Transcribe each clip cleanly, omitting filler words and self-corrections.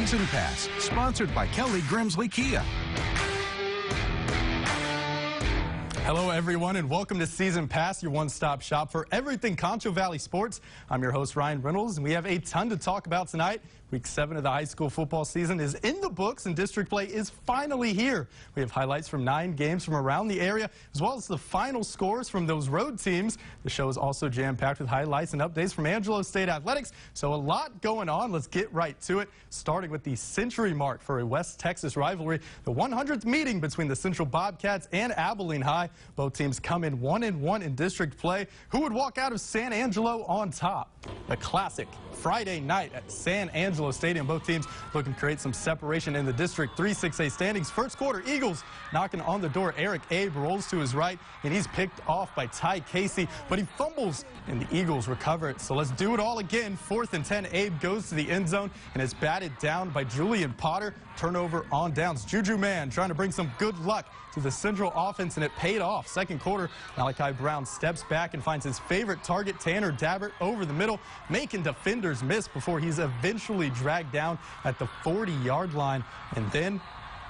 Season Pass, sponsored by Kelly Grimsley Kia. Hello, everyone, and welcome to Season Pass, your one-stop shop for everything Concho Valley sports. I'm your host, Ryan Reynolds, and we have a ton to talk about tonight. Week 7 of the high school football season is in the books, and district play is finally here. We have highlights from 9 games from around the area, as well as the final scores from those road teams. The show is also jam-packed with highlights and updates from Angelo State Athletics, so a lot going on. Let's get right to it, starting with the century mark for a West Texas rivalry, the 100th meeting between the Central Bobcats and Abilene High. Both teams come in 1-1 in district play. Who would walk out of San Angelo on top? A classic Friday night at San Angelo Stadium. Both teams looking to create some separation in the District 3 6A standings. First quarter, Eagles knocking on the door. Eric Abe rolls to his right, and he's picked off by Ty Casey, but he fumbles, and the Eagles recover it. So let's do it all again. 4th and 10, Abe goes to the end zone, and is batted down by Julian Potter. Turnover on downs. Juju Man trying to bring some good luck to the Central offense, and it paid off. Second quarter, Malachi Brown steps back and finds his favorite target, Tanner Dabbert, over the middle, making defenders miss before he's eventually dragged down at the 40-yard line. And then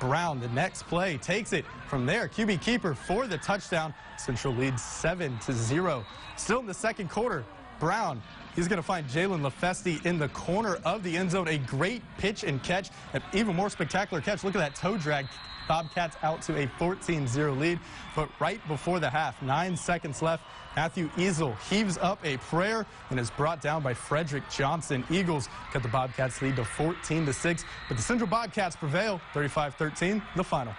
Brown, the next play, takes it from there. QB keeper for the touchdown. Central leads 7-0. Still in the second quarter, Brown, he's going to find Jalen LaFesti in the corner of the end zone. A great pitch and catch, an even more spectacular catch. Look at that toe drag. Bobcats out to a 14-0 lead. But right before the half, 9 seconds left, Matthew Easel heaves up a prayer and is brought down by Frederick Johnson. Eagles cut the Bobcats lead to 14-6, but the Central Bobcats prevail 35-13, the final.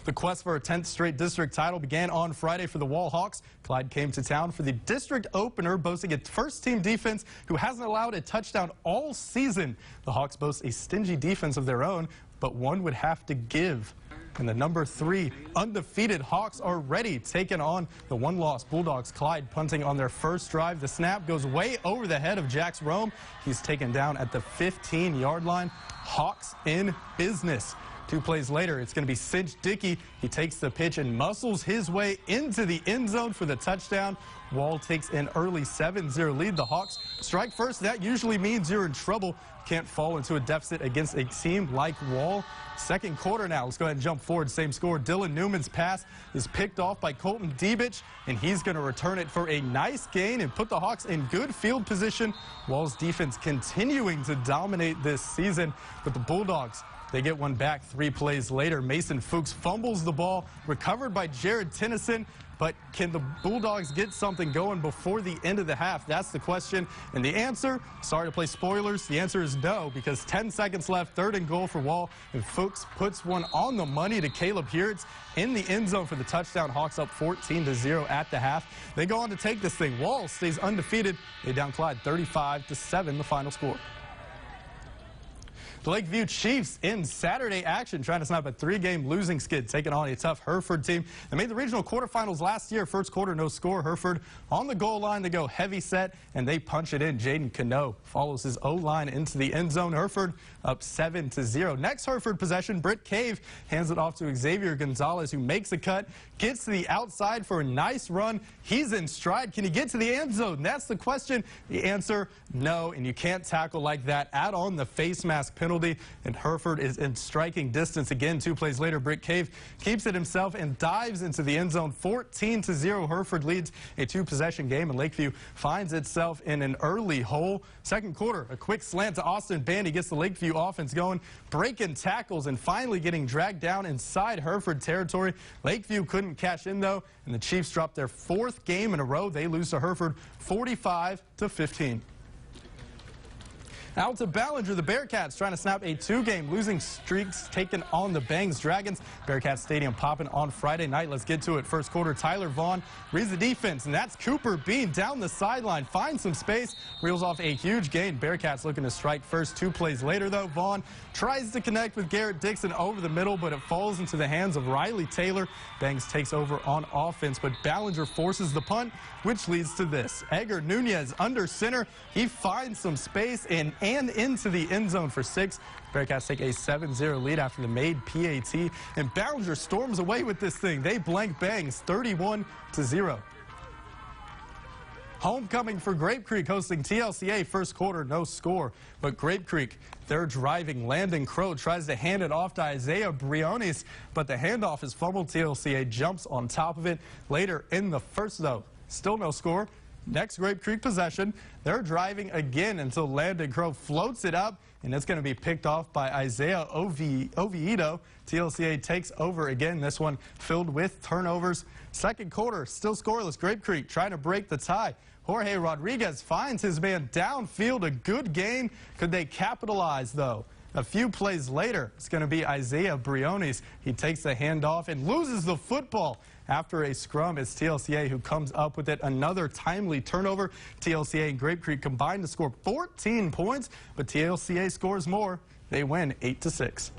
The quest for a 10th straight district title began on Friday for the Wall Hawks. Clyde came to town for the district opener, boasting a first-team defense who hasn't allowed a touchdown all season. The Hawks boast a stingy defense of their own, but one would have to give. And the number 3 undefeated Hawks are ready, taking on the one-loss Bulldogs. Clyde punting on their first drive. The snap goes way over the head of Jax Rome. He's taken down at the 15-yard line. Hawks in business. 2 plays later, it's going to be Cinch Dickey. He takes the pitch and muscles his way into the end zone for the touchdown. Wall takes an early 7-0 lead. The Hawks strike first. That usually means you're in trouble. Can't fall into a deficit against a team like Wall. Second quarter now. Let's go ahead and jump forward. Same score. Dylan Newman's pass is picked off by Colton Diebich, and he's going to return it for a nice gain and put the Hawks in good field position. Wall's defense continuing to dominate this season, but the Bulldogs, they get one back 3 plays later. Mason Fuchs fumbles the ball, recovered by Jared Tennyson. But can the Bulldogs get something going before the end of the half? That's the question. And the answer, sorry to play spoilers, the answer is no, because 10 seconds left, 3rd and goal for Wall. And Fuchs puts one on the money to Caleb Heritz in the end zone for the touchdown. Hawks up 14-0 at the half. They go on to take this thing. Wall stays undefeated. They down Clyde 35-7, the final score. The Lakeview Chiefs in Saturday action, trying to snap a 3-game losing skid, taking on a tough Hereford team. They made the regional quarterfinals last year. First quarter, no score. Hereford on the goal line. They go heavy set, and they punch it in. Jaden Cano follows his O-line into the end zone. Hereford up 7-0. Next Hereford possession, Britt Cave hands it off to Xavier Gonzalez, who makes a cut, gets to the outside for a nice run. He's in stride. Can he get to the end zone? That's the question. The answer, no, and you can't tackle like that. Add on the face mask penalty, and Hereford is in striking distance again. 2 plays later, Britt Cave keeps it himself and dives into the end zone. 14-0, Hereford leads a 2-possession game, and Lakeview finds itself in an early hole. Second quarter, a quick slant to Austin Bandy gets the Lakeview offense going, breaking tackles and finally getting dragged down inside Hereford territory. Lakeview couldn't cash in, though, and the Chiefs dropped their 4th game in a row. They lose to Hereford 45-15. Out to Ballinger, the Bearcats trying to snap a 2-game losing streaks, taking on the Bangs Dragons. Bearcats Stadium popping on Friday night. Let's get to it. First quarter, Tyler Vaughn reads the defense, and that's Cooper Bean down the sideline, finds some space, reels off a huge gain. Bearcats looking to strike first. 2 plays later, though, Vaughn tries to connect with Garrett Dixon over the middle, but it falls into the hands of Riley Taylor. Bangs takes over on offense, but Ballinger forces the punt, which leads to this. Edgar Nunez under center. He finds some space and into the end zone for 6. Bearcats take a 7-0 lead after the made PAT, and Ballinger storms away with this thing. They blank Bangs 31-0. Homecoming for Grape Creek hosting TLCA. First quarter, no score. But Grape Creek, they're driving. Landon Crow tries to hand it off to Isaiah Briones, but the handoff is fumbled. TLCA jumps on top of it. Later in the first, though, still no score. Next Grape Creek possession, they're driving again until Landon Crow floats it up, and it's going to be picked off by Isaiah Oviedo. TLCA takes over again, this one filled with turnovers. Second quarter, still scoreless. Grape Creek trying to break the tie. Jorge Rodriguez finds his man downfield. A good game. Could they capitalize, though? A few plays later, it's going to be Isaiah Briones. He takes the handoff and loses the football. After a scrum, it's TLCA who comes up with it. Another timely turnover. TLCA and Grape Creek combined to score 14 points, but TLCA scores more. They win 8-6.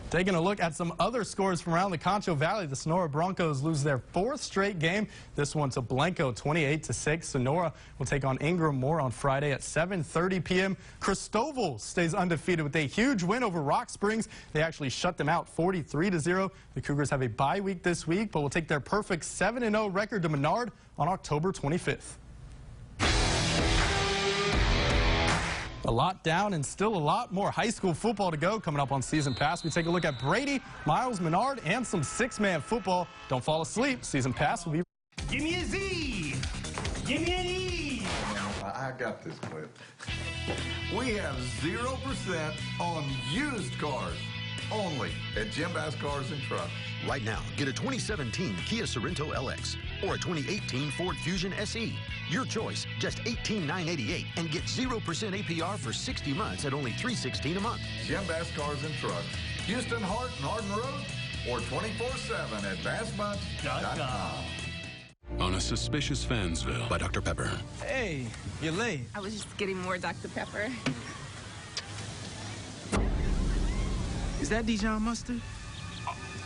Taking a look at some other scores from around the Concho Valley, the Sonora Broncos lose their 4th straight game. This one to Blanco, 28-6. Sonora will take on Ingram Moore on Friday at 7:30 p.m. Cristoval stays undefeated with a huge win over Rock Springs. They actually shut them out 43-0. The Cougars have a bye week this week, but will take their perfect 7-0 record to Menard on October 25th. A lot down and still a lot more high school football to go coming up on Season Pass. We take a look at Brady, Miles, Menard, and some 6-man football. Don't fall asleep. Season Pass will be... Give me a Z. Give me an E. I got this clip. We have 0% on used cars. Only at Jim Bass Cars and Trucks. Right now, get a 2017 Kia Sorento LX or a 2018 Ford Fusion SE. Your choice, just $18,988 and get 0% APR for 60 months at only $316 a month. Jim Bass Cars and Trucks. Houston, Hart, and Arden Road or 24/7 at bassbunch.com. On a Suspicious Fansville by Dr. Pepper. Hey, you're late. I was just getting more Dr. Pepper. Is that Dijon mustard?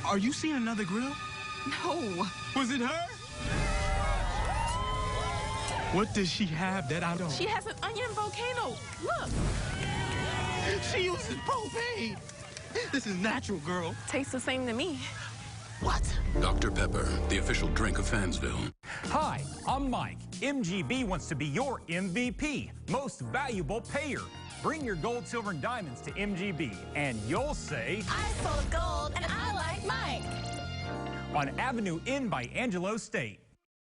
Are you seeing another grill? No. Was it her? What does she have that I don't? She has an onion volcano. Look. She uses propane. This is natural, girl. Tastes the same to me. What? Dr. Pepper, the official drink of Fansville. Hi, I'm Mike. MGB wants to be your MVP, most valuable payer. Bring your gold, silver, and diamonds to MGB, and you'll say, I sold gold, and I like Mike. On Avenue N by Angelo State.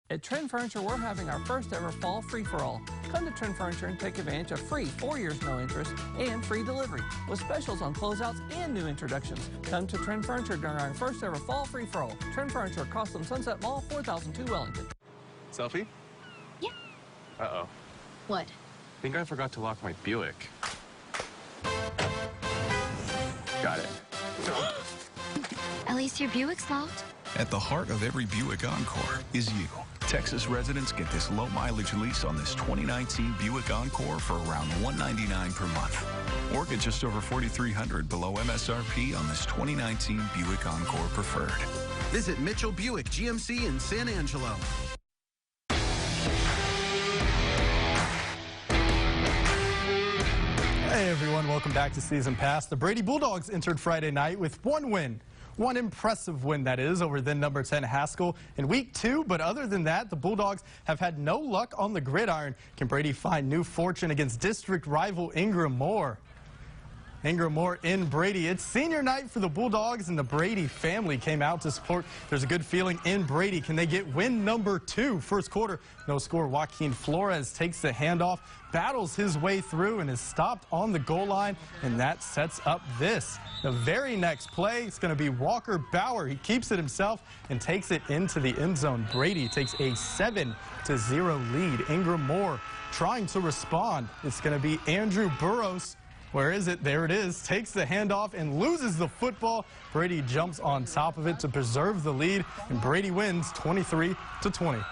At Trend Furniture, we're having our first ever fall free-for-all. Come to Trend Furniture and take advantage of free 4 years no interest and free delivery with specials on closeouts and new introductions. Come to Trend Furniture during our first ever fall free-for-all. Trend Furniture, across from Sunset Mall, 4002 Wellington. Selfie? Yeah. Uh-oh. What? I think I forgot to lock my Buick. Got it. At least your Buick's locked. At the heart of every Buick Encore is you. Texas residents get this low mileage lease on this 2019 Buick Encore for around $199 per month. Or get just over $4,300 below MSRP on this 2019 Buick Encore Preferred. Visit Mitchell Buick GMC in San Angelo. Hey everyone, welcome back to Season Pass. The Brady Bulldogs entered Friday night with one win. One impressive win, that is, over then number 10 Haskell in week 2. But other than that, the Bulldogs have had no luck on the gridiron. Can Brady find new fortune against district rival Ingram Moore? Ingram Moore in Brady. It's senior night for the Bulldogs, and the Brady family came out to support. There's a good feeling in Brady. Can they get win number 2? First quarter, no score. Joaquin Flores takes the handoff, battles his way through, and is stopped on the goal line, and that sets up this. The very next play is going to be Walker Bauer. He keeps it himself and takes it into the end zone. Brady takes a 7-0 lead. Ingram Moore trying to respond. It's going to be Andrew Burrows. Where is it? There it is. Takes the handoff and loses the football. Brady jumps on top of it to preserve the lead, and Brady wins 23-20.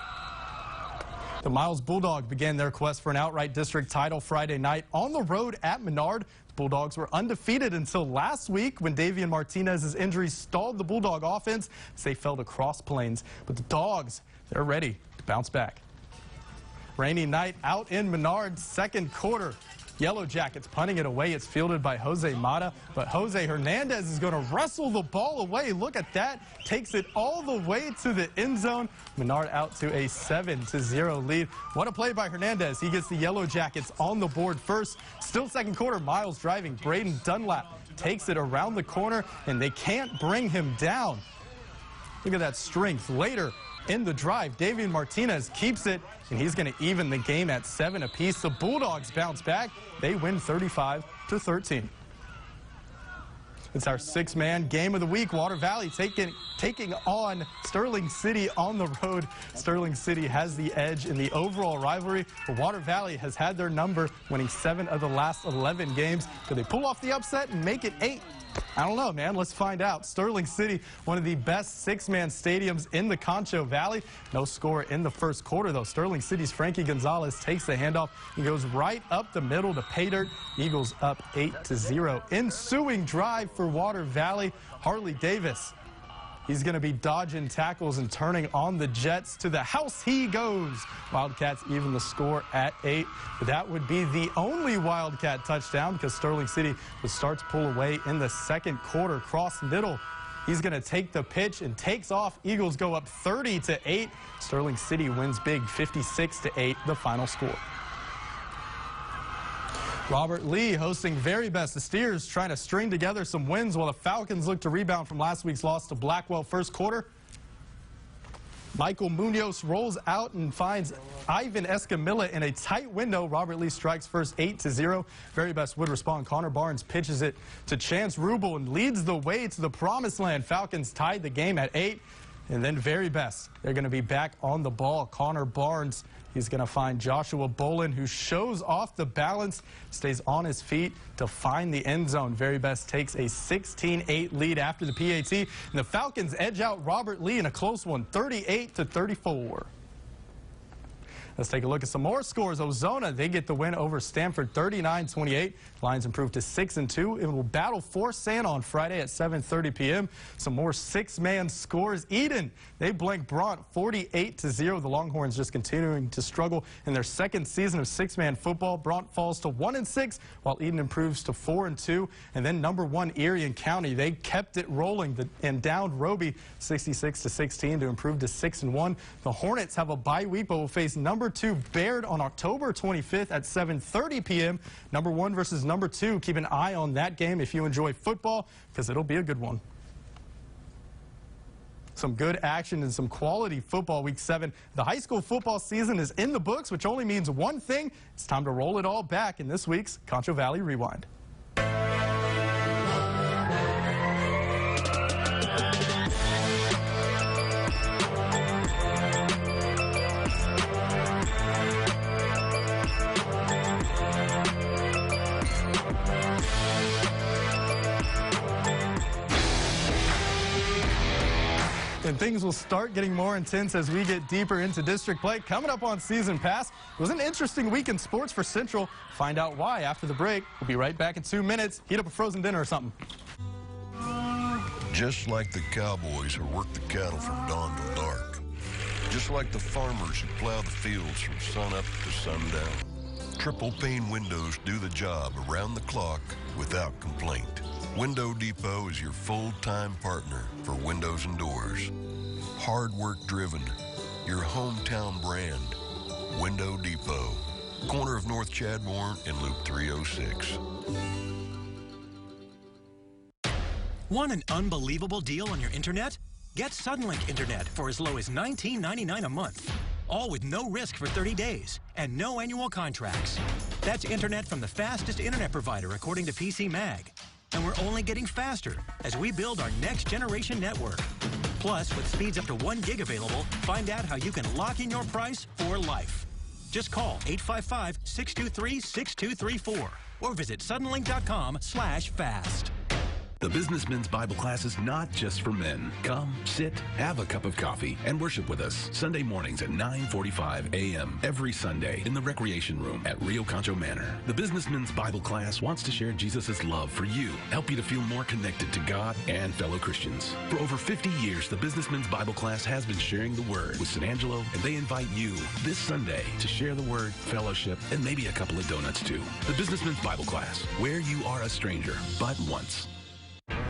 The Miles Bulldog began their quest for an outright district title Friday night on the road at Menard. The Bulldogs were undefeated until last week when Davian Martinez's injury stalled the Bulldog offense as they fell to Cross Plains. But the Dogs, they're ready to bounce back. Rainy night out in Menard, second quarter. Yellow Jackets punting it away. It's fielded by Jose Mata, but Jose Hernandez is going to wrestle the ball away. Look at that. Takes it all the way to the end zone. Menard out to a 7-0 lead. What a play by Hernandez. He gets the Yellow Jackets on the board first. Still second quarter, Miles driving. Braden Dunlap takes it around the corner, and they can't bring him down. Look at that strength. Later in the drive, Davian Martinez keeps it, and he's going to even the game at 7 apiece. The Bulldogs bounce back. They win 35-13. It's our six-man game of the week. Water Valley taking on Sterling City on the road. Sterling City has the edge in the overall rivalry, but Water Valley has had their number, winning 7 of the last 11 games. Could they pull off the upset and make it 8? I don't know, man. Let's find out. Sterling City, one of the best six-man stadiums in the Concho Valley. No score in the first quarter, though. Sterling City's Frankie Gonzalez takes the handoff. He goes right up the middle to pay dirt. Eagles up 8-0. Ensuing drive for Water Valley. Harley Davis. He's going to be dodging tackles and turning on the Jets. To the house he goes. Wildcats even the score at 8. But that would be the only Wildcat touchdown because Sterling City would start to pull away in the second quarter. Cross middle. He's going to take the pitch and takes off. Eagles go up 30-8. Sterling City wins big 56-8, the final score. Robert Lee hosting Very Best. The Steers trying to string together some wins while the Falcons look to rebound from last week's loss to Blackwell first quarter. Michael Munoz rolls out and finds Ivan Escamilla in a tight window. Robert Lee strikes first 8-0. Very Best would respond. Connor Barnes pitches it to Chance Rubel and leads the way to the promised land. Falcons tied the game at 8. And then Very Best, they're going to be back on the ball. Connor Barnes, he's going to find Joshua Bolin, who shows off the balance, stays on his feet to find the end zone. Very Best takes a 16-8 lead after the PAT. And the Falcons edge out Robert Lee in a close one, 38-34. Let's take a look at some more scores. Ozona, they get the win over Stanford, 39-28. Lions improved to 6-2. It will battle Fort San on Friday at 7:30 p.m. Some more six-man scores. Eden, they blank Bront 48-0. The Longhorns just continuing to struggle in their second season of six-man football. Bront falls to 1-6, while Eden improves to 4-2. And then number 1 Erie and County, they kept it rolling and downed Roby 66-16 to improve to 6-1. The Hornets have a bye week, but will face number 2 Baird on October 25th at 7:30 p.m. Number 1 versus number 2. Keep an eye on that game if you enjoy football, because it'll be a good one. Some good action and some quality football week 7. The high school football season is in the books, which only means one thing. It's time to roll it all back in this week's Concho Valley Rewind. And things will start getting more intense as we get deeper into district play. Coming up on Season Pass, it was an interesting week in sports for Central. Find out why after the break. We'll be right back in 2 minutes. Heat up a frozen dinner or something. Just like the cowboys who work the cattle from dawn till dark. Just like the farmers who plow the fields from sunup to sundown. Triple pane windows do the job around the clock without complaint. Window Depot is your full-time partner for windows and doors. Hard work driven, your hometown brand. Window Depot, corner of North Chadbourne and Loop 306. Want an unbelievable deal on your internet? Get Suddenlink Internet for as low as $19.99 a month. All with no risk for 30 days and no annual contracts. That's internet from the fastest internet provider according to PC Mag. And we're only getting faster as we build our next generation network. Plus, with speeds up to 1 gig available, find out how you can lock in your price for life. Just call 855-623-6234 or visit suddenlink.com/fast. The Businessmen's Bible class is not just for men. Come, sit, have a cup of coffee, and worship with us Sunday mornings at 9:45 a.m. every Sunday in the recreation room at Rio Concho Manor. The Businessmen's Bible class wants to share Jesus' love for you, help you to feel more connected to God and fellow Christians. For over 50 years, the Businessmen's Bible class has been sharing the Word with San Angelo, and they invite you this Sunday to share the Word, fellowship, and maybe a couple of donuts too. The Businessmen's Bible class, where you are a stranger, but once.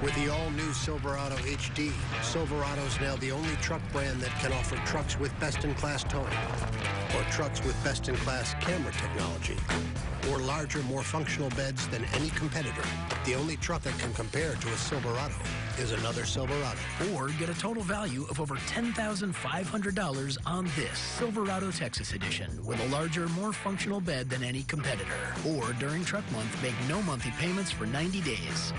With the all-new Silverado HD, Silverado's now the only truck brand that can offer trucks with best-in-class towing, or trucks with best-in-class camera technology, or larger, more functional beds than any competitor. The only truck that can compare to a Silverado is another Silverado. Or get a total value of over $10,500 on this Silverado Texas Edition with a larger, more functional bed than any competitor. Or during truck month, make no monthly payments for 90 days.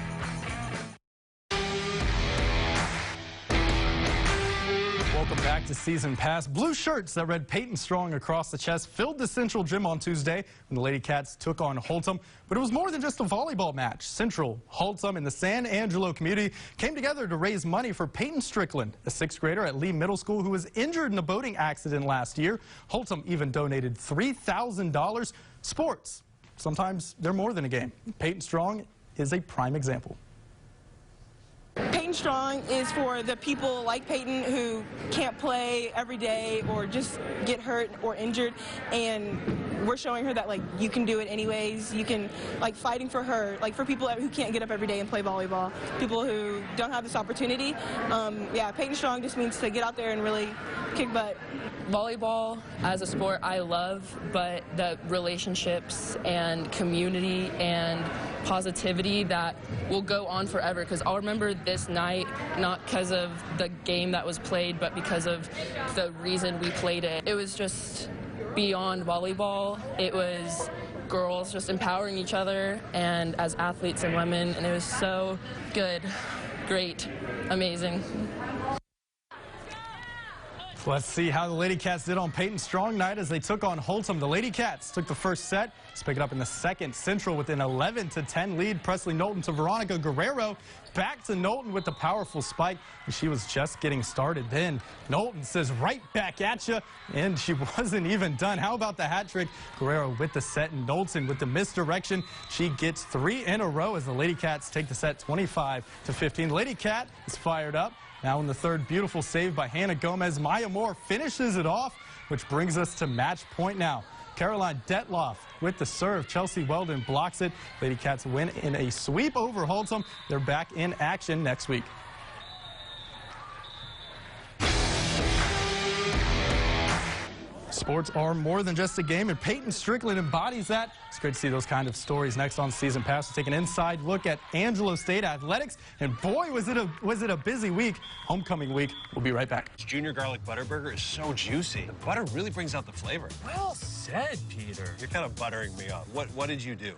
Welcome back to Season Pass. Blue shirts that read Peyton Strong across the chest filled the Central Gym on Tuesday when the Lady Cats took on Holtom. But it was more than just a volleyball match. Central, Holtom, and the San Angelo community came together to raise money for Peyton Strickland, a 6th grader at Lee Middle School who was injured in a boating accident last year. Holtom even donated $3,000. Sports, sometimes they're more than a game. Peyton Strong is a prime example. Peyton Strong is for the people like Peyton who can't play every day or just get hurt or injured, and we're showing her that, like, you can do it anyways. You can, like, fighting for her, like, for people who can't get up every day and play volleyball, people who don't have this opportunity. Yeah, Peyton Strong just means to get out there and really kick butt. Volleyball as a sport I love, but the relationships and community and positivity that will go on forever, because I'll remember this night not because of the game that was played, but because of the reason we played it. It was just beyond volleyball. It was girls just empowering each other and as athletes and women, and it was so good, great, amazing. Let's see how the Lady Cats did on Peyton Strong night as they took on Holtom. The Lady Cats took the first set. Let's pick it up in the second. Central with an 11-10 lead. Presley Knowlton to Veronica Guerrero. Back to Knowlton with the powerful spike. And she was just getting started. Then Knowlton says right back at you. And she wasn't even done. How about the hat trick? Guerrero with the set and Knowlton with the misdirection. She gets 3 in a row as the Lady Cats take the set 25-15. The Lady Cat is fired up. Now in the third, beautiful save by Hannah Gomez. Maya Moore finishes it off, which brings us to match point now. Caroline Detloff with the serve. Chelsea Weldon blocks it. Lady Cats win in a sweep over Holtom. They're back in action next week. Sports are more than just a game, and Peyton Strickland embodies that. It's great to see those kind of stories next on Season Pass. We'll take an inside look at Angelo State athletics, and boy, was it a busy week. Homecoming week. We'll be right back. Junior garlic butter burger is so juicy. The butter really brings out the flavor. Well said, Peter. You're kind of buttering me up. What did you do?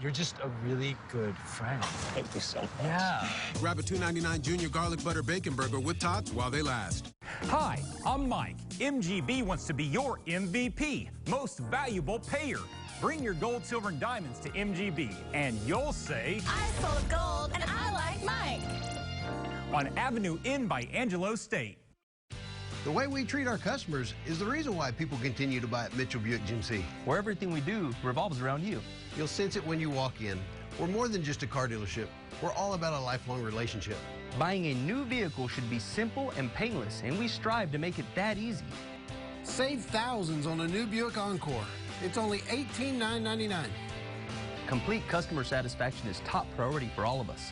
You're just a really good friend. Thank you so much. Yeah. Grab a $2.99 Junior Garlic Butter Bacon Burger with tots while they last. Hi, I'm Mike. MGB wants to be your MVP, most valuable payer. Bring your gold, silver, and diamonds to MGB, and you'll say, I sold gold, and I like Mike. On Avenue N by Angelo State. The way we treat our customers is the reason why people continue to buy at Mitchell Buick GMC. Where everything we do revolves around you. You'll sense it when you walk in. We're more than just a car dealership. We're all about a lifelong relationship. Buying a new vehicle should be simple and painless, and we strive to make it that easy. Save thousands on a new Buick Encore. It's only $18,999. Complete customer satisfaction is top priority for all of us.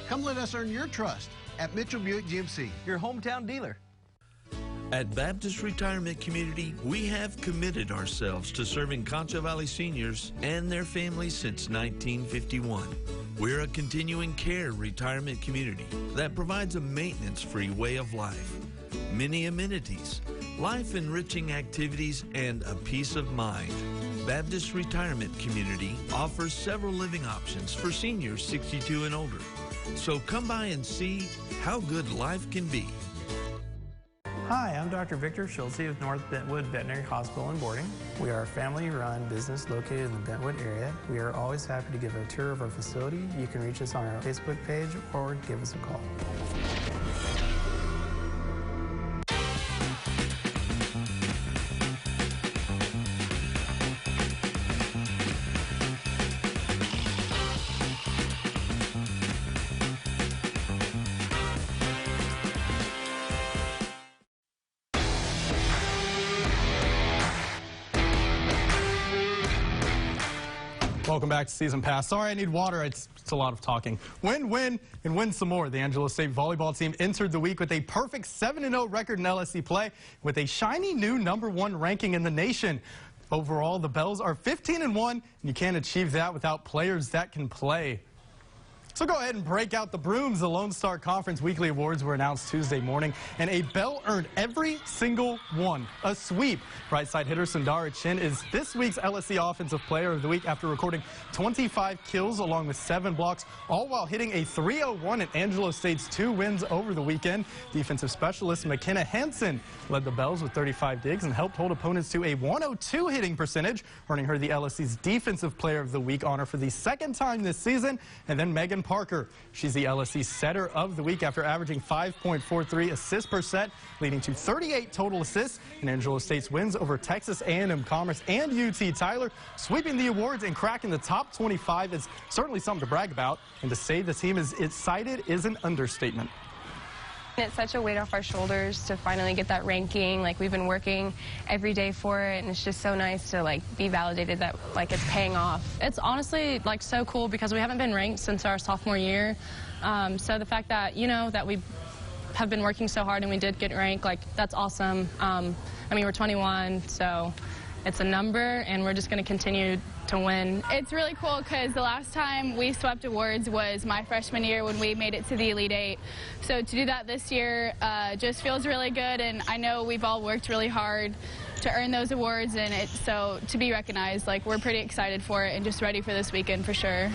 Come let us earn your trust at Mitchell Buick GMC, your hometown dealer. At Baptist Retirement Community, we have committed ourselves to serving Concho Valley seniors and their families since 1951. We're a continuing care retirement community that provides a maintenance-free way of life, many amenities, life-enriching activities, and a peace of mind. Baptist Retirement Community offers several living options for seniors 62 and older. So come by and see how good life can be. Hi, I'm Dr. Victor Schultze with North Bentwood Veterinary Hospital and Boarding. We are a family-run business located in the Bentwood area. We are always happy to give a tour of our facility. You can reach us on our Facebook page or give us a call. Welcome back to Season Pass. Sorry, I need water. It's a lot of talking. Win, win, and win some more. The Angelo State volleyball team entered the week with a perfect 7-0 record in LSC play with a shiny new #1 ranking in the nation. Overall, the Bells are 15-1, and you can't achieve that without players that can play. So go ahead and break out the brooms. The Lone Star Conference Weekly Awards were announced Tuesday morning, and a Bell earned every single one. A sweep. Right side hitter Sundara Chin is this week's LSC Offensive Player of the Week after recording 25 kills along with 7 blocks, all while hitting a 301 in Angelo State's 2 wins over the weekend. Defensive specialist McKenna Hansen led the Bells with 35 digs and helped hold opponents to a 102 hitting percentage, earning her the LSC's Defensive Player of the Week honor for the 2nd time this season. And then Megan Parker, she's the LSC Setter of the Week after averaging 5.43 assists per set, leading to 38 total assists in Angelo State's wins over Texas A&M Commerce and UT Tyler. Sweeping the awards and cracking the top 25 is certainly something to brag about, and to say the team is excited is an understatement. It's such a weight off our shoulders to finally get that ranking. Like, we've been working every day for it, and it's just so nice to be validated that it's paying off. It's honestly so cool because we haven't been ranked since our sophomore year. So the fact that that we have been working so hard and we did get ranked, that's awesome. I mean, we're 21, so it's a number, and we're just going to continue to win. It's really cool because the last time we swept awards was my freshman year when we made it to the Elite Eight. So to do that this year just feels really good, and I know we've all worked really hard to earn those awards, and so to be recognized, we're pretty excited for it and just ready for this weekend for sure.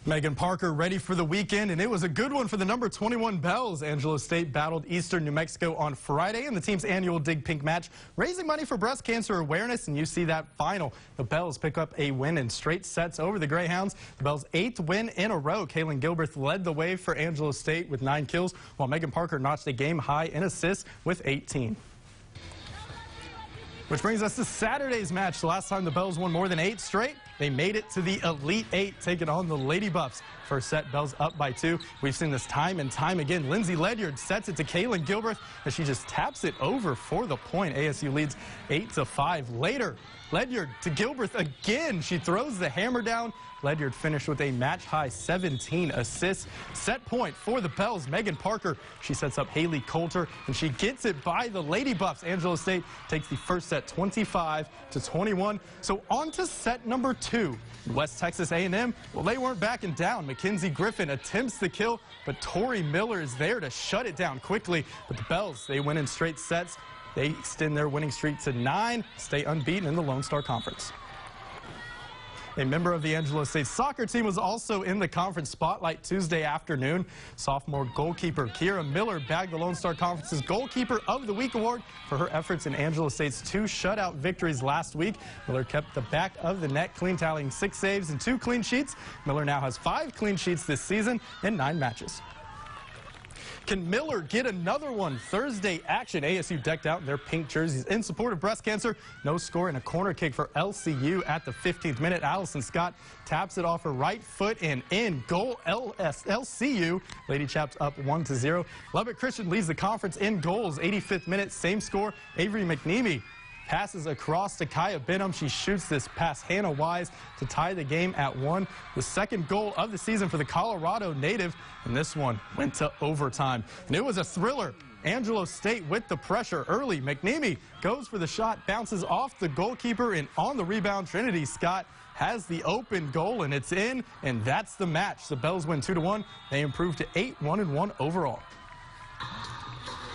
Megan Parker ready for the weekend, and it was a good one for the #21 Bells. Angelo State battled Eastern New Mexico on Friday in the team's annual Dig Pink match, raising money for breast cancer awareness, and you see that final. The Bells pick up a win in straight sets over the Greyhounds. The Bells' 8th win in a row. Kaylin Gilbert led the way for Angelo State with 9 kills, while Megan Parker notched a game high in assists with 18. Which brings us to Saturday's match. The last time the Bells won more than 8 straight, they made it to the Elite Eight, taking on the Lady Buffs. First set, Bells up by 2. We've seen this time and time again. Lindsay Ledyard sets it to Kaylin Gilbert as she just taps it over for the point. ASU leads 8-5. Later, Ledyard to Gilbert again. She throws the hammer down. Ledyard finished with a match-high 17 assists. Set point for the Bells. Megan Parker, she sets up Haley Coulter, and she gets it by the Lady Buffs. Angelo State takes the first set 25-21. So on to set number 2. West Texas A&M, well, they weren't backing down. Mackenzie Griffin attempts the kill, but Tori Miller is there to shut it down quickly. But the Bells, they win in straight sets. They extend their winning streak to 9, stay unbeaten in the Lone Star Conference. A member of the Angelo State soccer team was also in the conference spotlight Tuesday afternoon. Sophomore goalkeeper Kira Miller bagged the Lone Star Conference's Goalkeeper of the Week award for her efforts in Angelo State's 2 shutout victories last week. Miller kept the back of the net clean, tallying 6 saves and 2 clean sheets. Miller now has 5 clean sheets this season in 9 matches. Can Miller get another one? Thursday action. ASU decked out in their pink jerseys in support of breast cancer. No score and a corner kick for LCU at the 15th minute. Allison Scott taps it off her right foot and in. Goal LCU. Lady Chaps up 1-0. Lubbock Christian leads the conference in goals. 85th minute, same score. Avery McNeamy passes across to Kaya Benham. She shoots this past Hannah Wise to tie the game at 1. The second goal of the season for the Colorado native, and this one went to overtime. And it was a thriller. Angelo State with the pressure early. McNeamy goes for the shot, bounces off the goalkeeper, and on the rebound, Trinity Scott has the open goal, and it's in, and that's the match. The Bells win 2-1. They improve to 8-1-1 overall.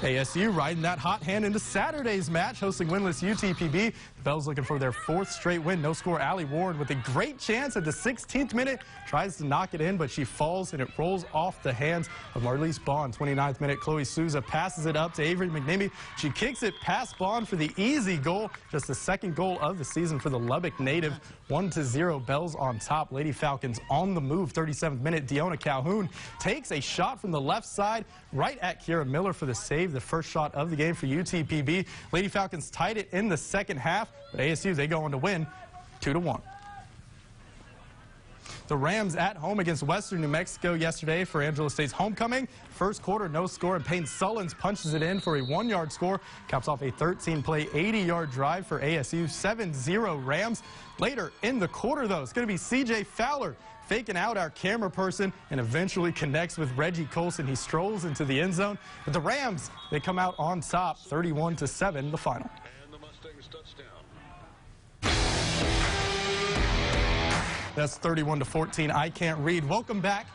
ASU riding that hot hand into Saturday's match, hosting winless UTPB. The Bells looking for their 4th straight win. No score, Allie Ward with a great chance at the 16th minute. Tries to knock it in, but she falls and it rolls off the hands of Marlise Bond. 29th minute, Chloe Souza passes it up to Avery McNamee. She kicks it past Bond for the easy goal. Just the 2nd goal of the season for the Lubbock native. 1-0, Bells on top. Lady Falcons on the move. 37th minute, Deonna Calhoun takes a shot from the left side right at Kiera Miller for the save. The first shot of the game for UTPB. Lady Falcons tied it in the second half, but ASU, they go on to win 2-1. The Rams at home against Western New Mexico yesterday for Angela State's homecoming. First quarter, no score, and Payne Sullins punches it in for a 1-yard score. Caps off a 13-play, 80-yard drive for ASU. 7-0 Rams. Later in the quarter, though, it's going to be C.J. Fowler faking out our camera person and eventually connects with Reggie Colson. He strolls into the end zone. But the Rams, they come out on top, 31-7, the final. And the Mustangs touchdown. That's 31-14. I can't read. Welcome back.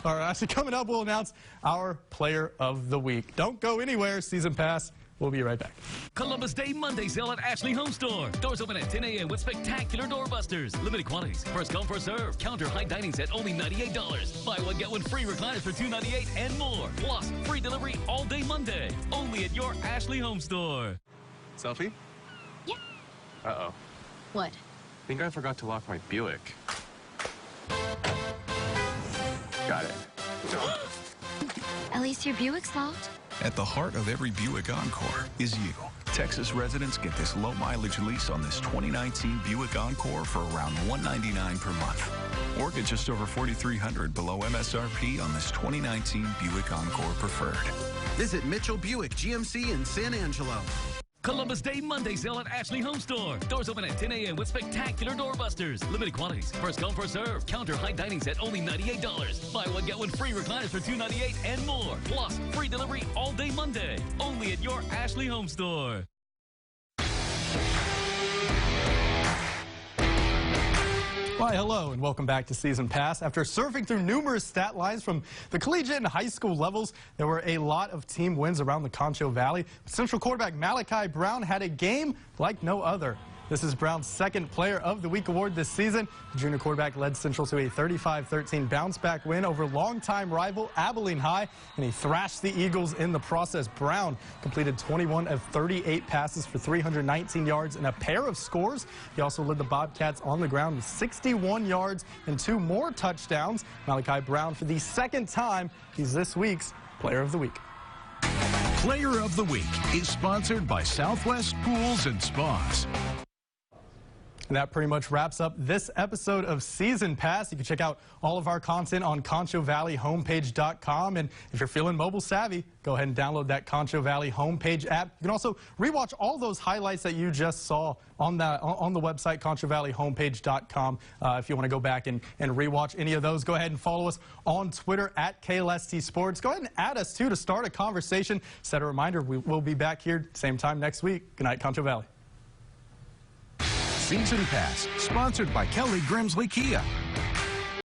Actually, coming up, we'll announce our Player of the Week. Don't go anywhere. Season Pass. We'll be right back. Columbus Day Monday sale at Ashley Home Store. Doors open at 10 a.m. with spectacular doorbusters. Limited quantities. First come, first serve. Counter high dining set only $98. Buy one, get one free recliners for $298 and more. Plus, free delivery all day Monday. Only at your Ashley Home Store. Selfie? Yeah. Uh-oh. What? I think I forgot to lock my Buick. Got it. At least your Buick's locked. At the heart of every Buick Encore is you. Texas residents get this low-mileage lease on this 2019 Buick Encore for around $199 per month. Or get just over $4,300 below MSRP on this 2019 Buick Encore Preferred. Visit Mitchell Buick GMC in San Angelo. Columbus Day Monday sale at Ashley Home Store. Doors open at 10 a.m. with spectacular doorbusters. Limited quantities. First come, first serve. Counter high dining set only $98. Buy one, get one free recliners for $298 and more. Plus, free delivery all day Monday. Only at your Ashley Home Store. Why, hello, and welcome back to Season Pass. After surfing through numerous stat lines from the collegiate and high school levels, there were a lot of team wins around the Concho Valley. Central quarterback Malachi Brown had a game like no other. This is Brown's 2nd Player of the Week award this season. The junior quarterback led Central to a 35-13 bounce-back win over longtime rival Abilene High, and he thrashed the Eagles in the process. Brown completed 21 of 38 passes for 319 yards and a pair of scores. He also led the Bobcats on the ground with 61 yards and 2 more touchdowns. Malachi Brown, for the 2nd time, he's this week's Player of the Week. Player of the Week is sponsored by Southwest Pools and Spas. And that pretty much wraps up this episode of Season Pass. You can check out all of our content on ConchoValleyHomepage.com. And if you're feeling mobile savvy, go ahead and download that Concho Valley homepage app. You can also rewatch all those highlights that you just saw on the website, ConchoValleyHomepage.com. If you want to go back and rewatch any of those, go ahead and follow us on Twitter at KLST Sports. Go ahead and add us, too, to start a conversation. Set a reminder, we will be back here same time next week. Good night, Concho Valley. Season Pass, sponsored by Kelly Grimsley Kia.